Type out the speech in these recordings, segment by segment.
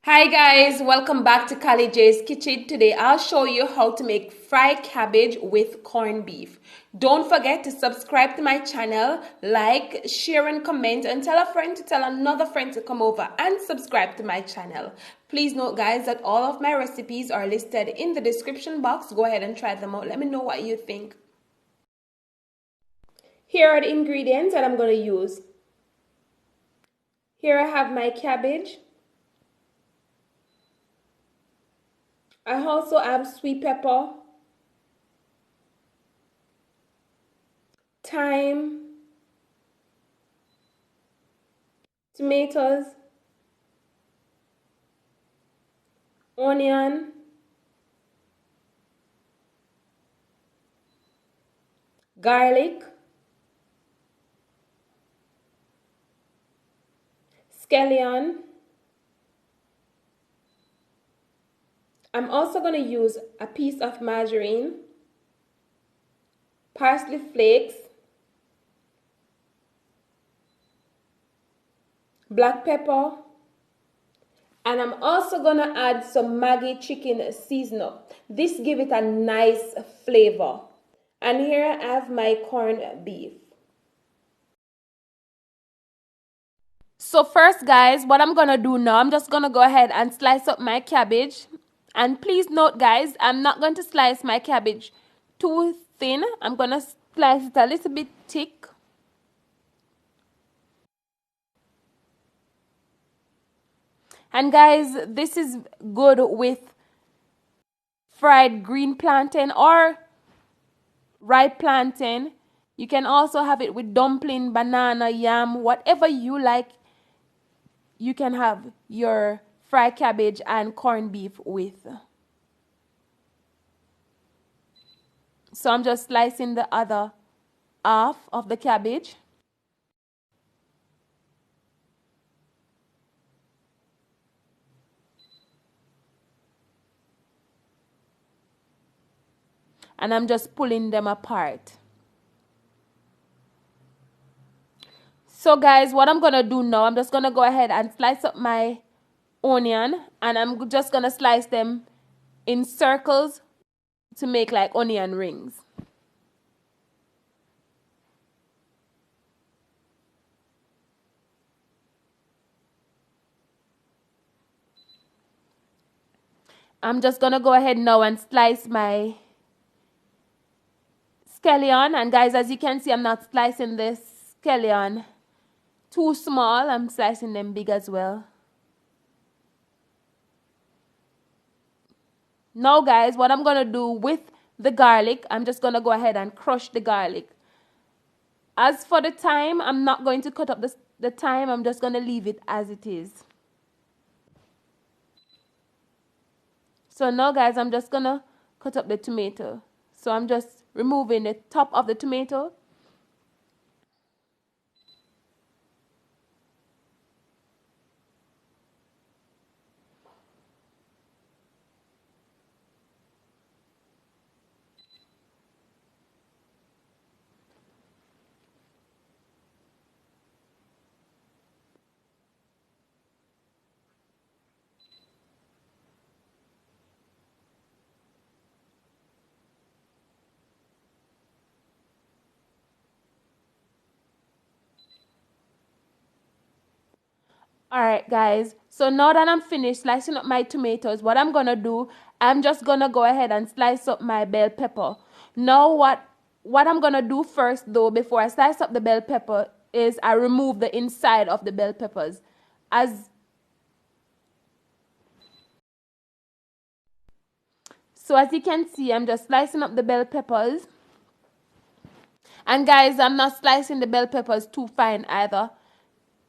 Hi guys, welcome back to Callie J's Kitchen. Today I'll show you how to make fried cabbage with corned beef. Don't forget to subscribe to my channel, like, share and comment, and tell a friend to tell another friend to come over and subscribe to my channel. Please note guys that all of my recipes are listed in the description box. Go ahead and try them out. Let me know what you think. Here are the ingredients that I'm going to use. Here I have my cabbage. I also have sweet pepper, thyme, tomatoes, onion, garlic, scallion. I'm also going to use a piece of margarine, parsley flakes, black pepper, and I'm also going to add some Maggi chicken seasoner. This gives it a nice flavor. And here I have my corned beef. So first guys, what I'm going to do now, I'm just going to go ahead and slice up my cabbage. And please note guys, I'm not going to slice my cabbage too thin. I'm going to slice it a little bit thick. And guys, this is good with fried green plantain or ripe plantain. You can also have it with dumpling, banana, yam, whatever you like. You can have your fried cabbage and corned beef with. So I'm just slicing the other half of the cabbage. And I'm just pulling them apart. So guys, what I'm going to do now, I'm just going to go ahead and slice up my onion. And I'm just going to slice them in circles to make like onion rings. I'm just going to go ahead now and slice my scallion. And guys, as you can see, I'm not slicing this scallion too small. I'm slicing them big as well. Now guys, what I'm going to do with the garlic, I'm just going to go ahead and crush the garlic. As for the thyme, I'm not going to cut up the thyme. I'm just going to leave it as it is. So now guys, I'm just going to cut up the tomato. So I'm just removing the top of the tomato. Alright guys, so now that I'm finished slicing up my tomatoes, what I'm going to do, I'm just going to go ahead and slice up my bell pepper. Now what I'm going to do first though, before I slice up the bell pepper, is I remove the inside of the bell peppers. So as you can see, I'm just slicing up the bell peppers. And guys, I'm not slicing the bell peppers too fine either.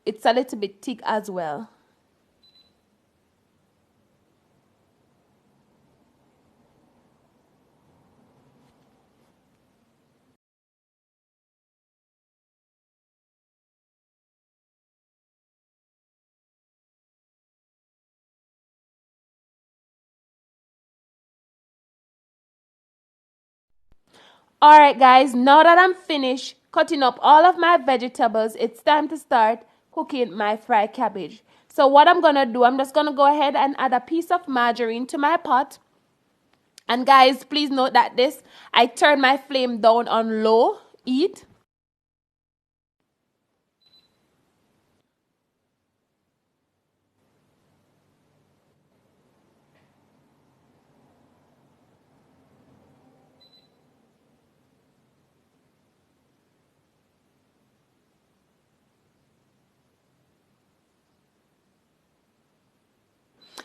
It's a little bit thick as well. Alright guys, now that I'm finished cutting up all of my vegetables, it's time to start cooking my fried cabbage. So what I'm going to do, I'm just going to go ahead and add a piece of margarine to my pot. And guys, please note that I turn my flame down on low heat.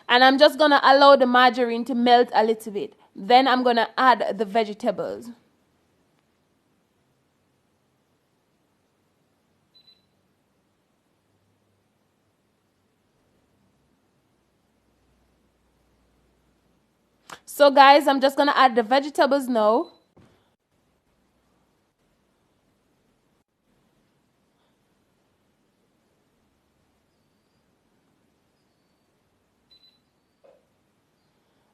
And I'm just going to allow the margarine to melt a little bit. Then I'm going to add the vegetables. So guys, I'm just going to add the vegetables now.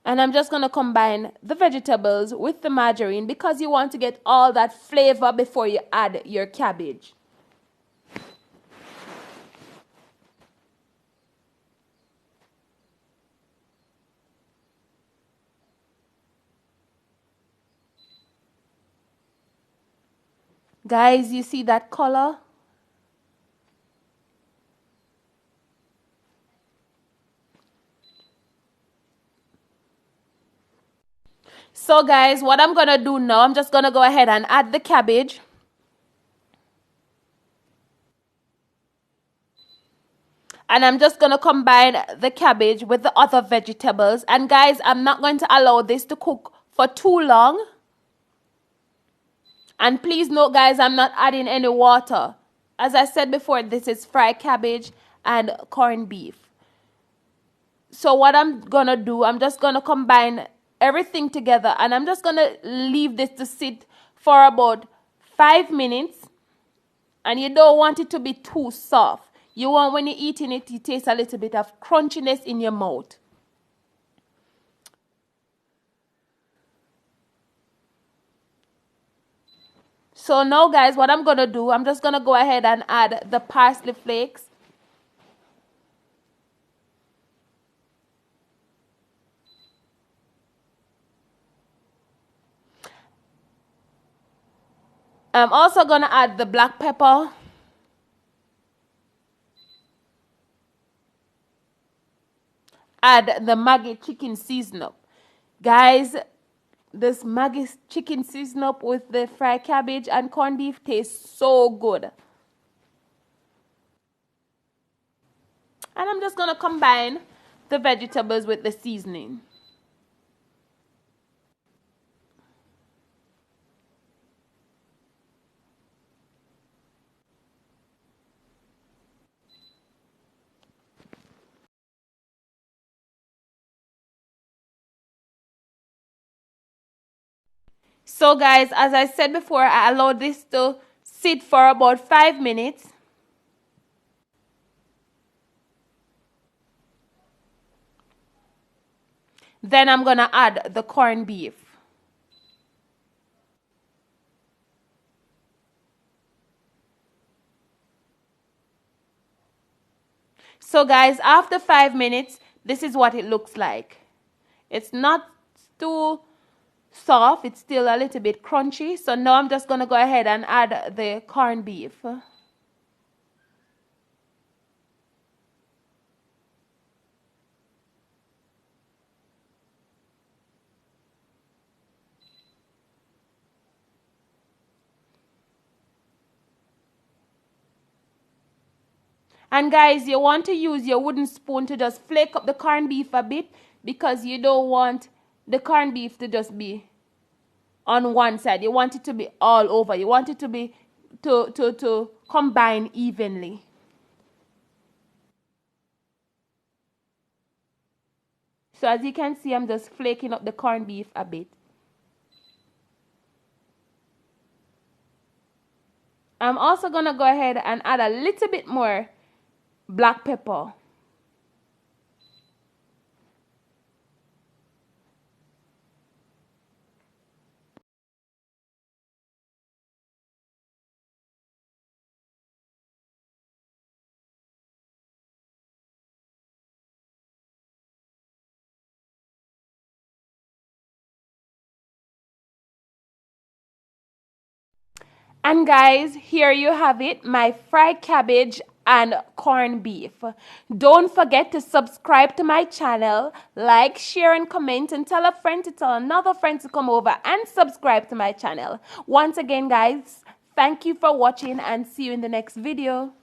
And I'm just going to combine the vegetables with the margarine because you want to get all that flavor before you add your cabbage. Guys, you see that color? So guys, what I'm going to do now, I'm just going to go ahead and add the cabbage. And I'm just going to combine the cabbage with the other vegetables. And guys, I'm not going to allow this to cook for too long. And please note, guys, I'm not adding any water. As I said before, this is fried cabbage and corned beef. So what I'm going to do, I'm just going to combine everything together. And I'm just going to leave this to sit for about 5 minutes. And you don't want it to be too soft. You want, when you're eating it, it tastes a little bit of crunchiness in your mouth. So now, guys, what I'm going to do, I'm just going to go ahead and add the parsley flakes. I'm also going to add the black pepper. Add the Maggi chicken season-up. Guys, this Maggi chicken season-up with the fried cabbage and corned beef tastes so good. And I'm just going to combine the vegetables with the seasoning. So guys, as I said before, I allowed this to sit for about 5 minutes. Then I'm going to add the corned beef. So guys, after 5 minutes, this is what it looks like. It's not too soft, it's still a little bit crunchy. So now I'm just going to go ahead and add the corned beef. And guys, you want to use your wooden spoon to just flake up the corned beef a bit because you don't want the corned beef to just be on one side. You want it to be all over. You want it to be to combine evenly. So as you can see, I'm just flaking up the corned beef a bit. I'm also going to go ahead and add a little bit more black pepper. And guys, here you have it, my fried cabbage and corned beef. Don't forget to subscribe to my channel, like, share, and comment, and tell a friend to tell another friend to come over and subscribe to my channel. Once again, guys, thank you for watching and see you in the next video.